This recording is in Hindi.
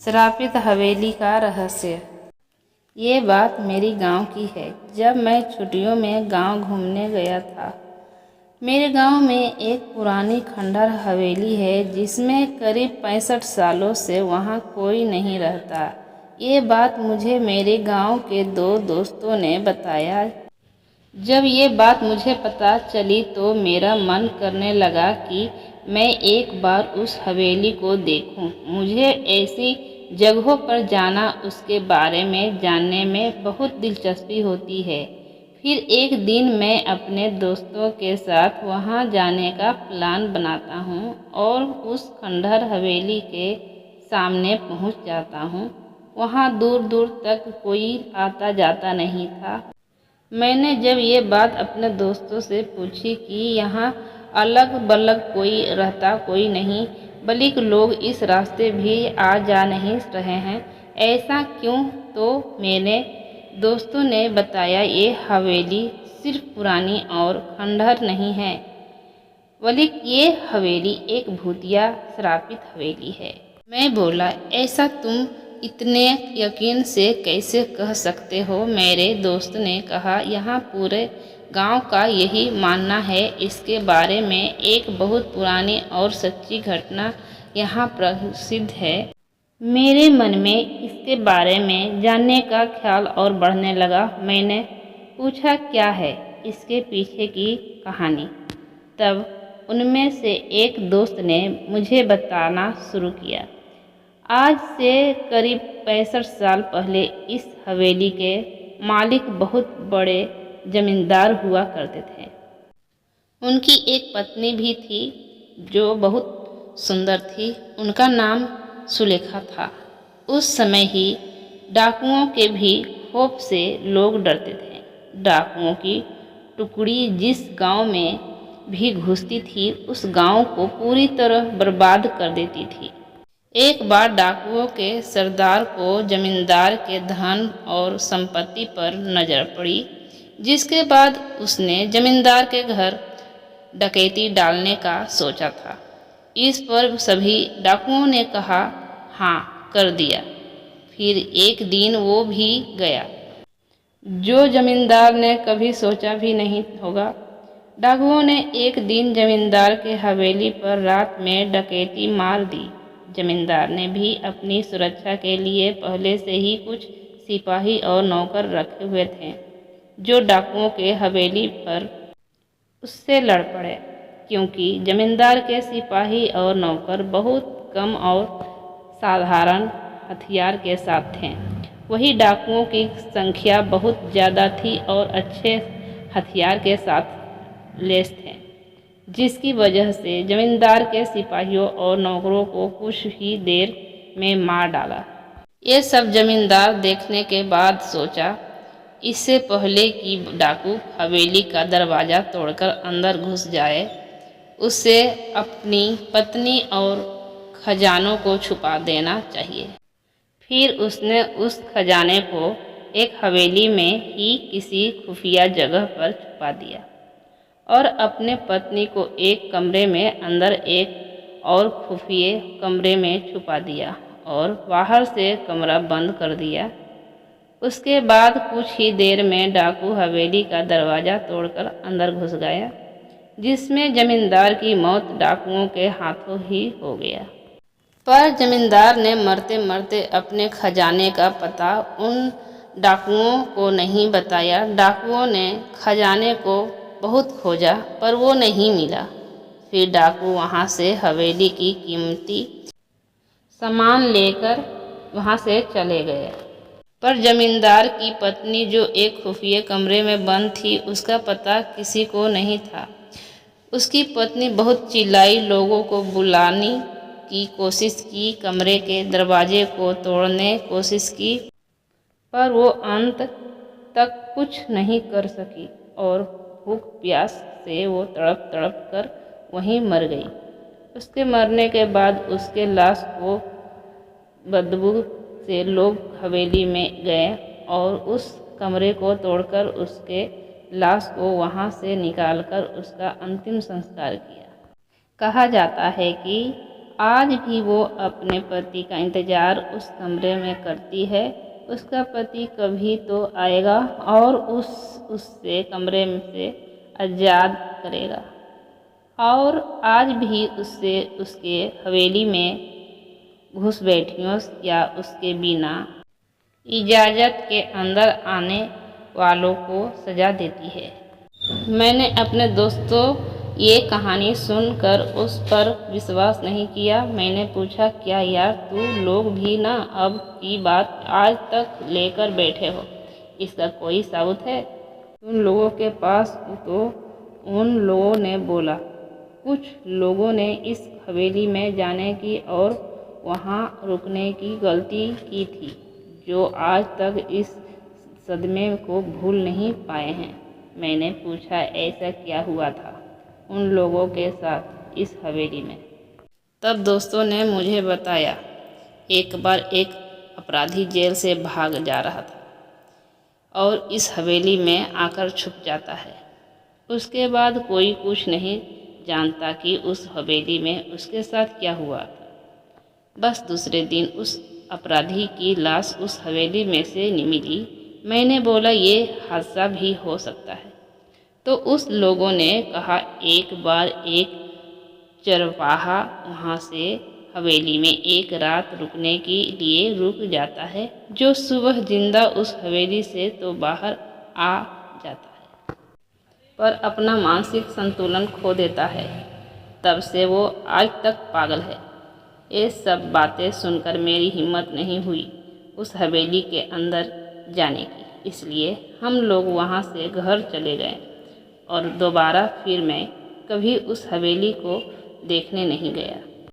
श्रापित हवेली का रहस्य। ये बात मेरी गांव की है। जब मैं छुट्टियों में गांव घूमने गया था, मेरे गांव में एक पुरानी खंडहर हवेली है जिसमें करीब 65 सालों से वहां कोई नहीं रहता। ये बात मुझे मेरे गांव के 2 दोस्तों ने बताया। जब ये बात मुझे पता चली तो मेरा मन करने लगा कि मैं एक बार उस हवेली को देखूं। मुझे ऐसी जगहों पर जाना, उसके बारे में जानने में बहुत दिलचस्पी होती है। फिर एक दिन मैं अपने दोस्तों के साथ वहां जाने का प्लान बनाता हूं और उस खंडहर हवेली के सामने पहुंच जाता हूं। वहां दूर दूर तक कोई आता जाता नहीं था। मैंने जब ये बात अपने दोस्तों से पूछी कि यहाँ अलग बलग कोई रहता कोई नहीं, बल्कि लोग इस रास्ते भी आ जा नहीं रहे हैं, ऐसा क्यों? तो मेरे दोस्तों ने बताया ये हवेली सिर्फ पुरानी और खंडहर नहीं है, बल्कि ये हवेली एक भूतिया श्रापित हवेली है। मैं बोला, ऐसा तुम इतने यकीन से कैसे कह सकते हो? मेरे दोस्त ने कहा, यहाँ पूरे गांव का यही मानना है। इसके बारे में एक बहुत पुरानी और सच्ची घटना यहाँ प्रसिद्ध है। मेरे मन में इसके बारे में जानने का ख्याल और बढ़ने लगा। मैंने पूछा, क्या है इसके पीछे की कहानी? तब उनमें से एक दोस्त ने मुझे बताना शुरू किया। आज से करीब 65 साल पहले इस हवेली के मालिक बहुत बड़े जमींदार हुआ करते थे। उनकी एक पत्नी भी थी जो बहुत सुंदर थी। उनका नाम सुलेखा था। उस समय ही डाकुओं के भी खौफ से लोग डरते थे। डाकुओं की टुकड़ी जिस गांव में भी घुसती थी, उस गांव को पूरी तरह बर्बाद कर देती थी। एक बार डाकुओं के सरदार को जमींदार के धन और संपत्ति पर नजर पड़ी, जिसके बाद उसने जमींदार के घर डकैती डालने का सोचा था। इस पर सभी डाकुओं ने कहा, हाँ, कर दिया। फिर एक दिन वो भी गया, जो जमींदार ने कभी सोचा भी नहीं होगा। डाकुओं ने एक दिन जमींदार के हवेली पर रात में डकैती मार दी। जमींदार ने भी अपनी सुरक्षा के लिए पहले से ही कुछ सिपाही और नौकर रखे हुए थे, जो डाकुओं के हवेली पर उससे लड़ पड़े। क्योंकि जमींदार के सिपाही और नौकर बहुत कम और साधारण हथियार के साथ थे, वही डाकुओं की संख्या बहुत ज़्यादा थी और अच्छे हथियार के साथ लैस थे, जिसकी वजह से जमींदार के सिपाहियों और नौकरों को कुछ ही देर में मार डाला। ये सब जमींदार देखने के बाद सोचा, इससे पहले कि डाकू हवेली का दरवाज़ा तोड़कर अंदर घुस जाए, उसे अपनी पत्नी और खजानों को छुपा देना चाहिए। फिर उसने उस खजाने को एक हवेली में ही किसी खुफिया जगह पर छुपा दिया और अपने पत्नी को एक कमरे में अंदर एक और खुफिए कमरे में छुपा दिया और बाहर से कमरा बंद कर दिया। उसके बाद कुछ ही देर में डाकू हवेली का दरवाज़ा तोड़कर अंदर घुस गया, जिसमें जमींदार की मौत डाकुओं के हाथों ही हो गया। पर जमींदार ने मरते मरते अपने खजाने का पता उन डाकुओं को नहीं बताया। डाकुओं ने खजाने को बहुत खोजा पर वो नहीं मिला। फिर डाकू वहाँ से हवेली की कीमती सामान लेकर वहाँ से चले गए। पर जमींदार की पत्नी, जो एक खुफिया कमरे में बंद थी, उसका पता किसी को नहीं था। उसकी पत्नी बहुत चिल्लाई, लोगों को बुलाने की कोशिश की, कमरे के दरवाजे को तोड़ने कोशिश की, पर वो अंत तक कुछ नहीं कर सकी और भूख प्यास से वो तड़प तड़प कर वहीं मर गई। उसके मरने के बाद उसके लाश को बदबू से लोग हवेली में गए और उस कमरे को तोड़कर उसके लाश को वहां से निकालकर उसका अंतिम संस्कार किया। कहा जाता है कि आज भी वो अपने पति का इंतज़ार उस कमरे में करती है। उसका पति कभी तो आएगा और उससे कमरे से आज़ाद करेगा। और आज भी उससे उसके हवेली में घुसपैठियों या उसके बिना इजाज़त के अंदर आने वालों को सजा देती है। मैंने अपने दोस्तों ये कहानी सुनकर उस पर विश्वास नहीं किया। मैंने पूछा, क्या यार तू लोग भी ना अब की बात आज तक लेकर बैठे हो? इसका कोई सबूत है उन लोगों के पास? तो उन लोगों ने बोला, कुछ लोगों ने इस हवेली में जाने की और वहाँ रुकने की गलती की थी, जो आज तक इस सदमे को भूल नहीं पाए हैं। मैंने पूछा, ऐसा क्या हुआ था उन लोगों के साथ इस हवेली में? तब दोस्तों ने मुझे बताया, एक बार एक अपराधी जेल से भाग जा रहा था और इस हवेली में आकर छुप जाता है। उसके बाद कोई कुछ नहीं जानता कि उस हवेली में उसके साथ क्या हुआ था। बस दूसरे दिन उस अपराधी की लाश उस हवेली में से मिली। मैंने बोला, ये हादसा भी हो सकता है। तो उस लोगों ने कहा, एक बार एक चरवाहा वहाँ से हवेली में एक रात रुकने के लिए रुक जाता है, जो सुबह जिंदा उस हवेली से तो बाहर आ जाता है, पर अपना मानसिक संतुलन खो देता है। तब से वो आज तक पागल है। ये सब बातें सुनकर मेरी हिम्मत नहीं हुई उस हवेली के अंदर जाने की। इसलिए हम लोग वहाँ से घर चले गए और दोबारा फिर मैं कभी उस हवेली को देखने नहीं गया।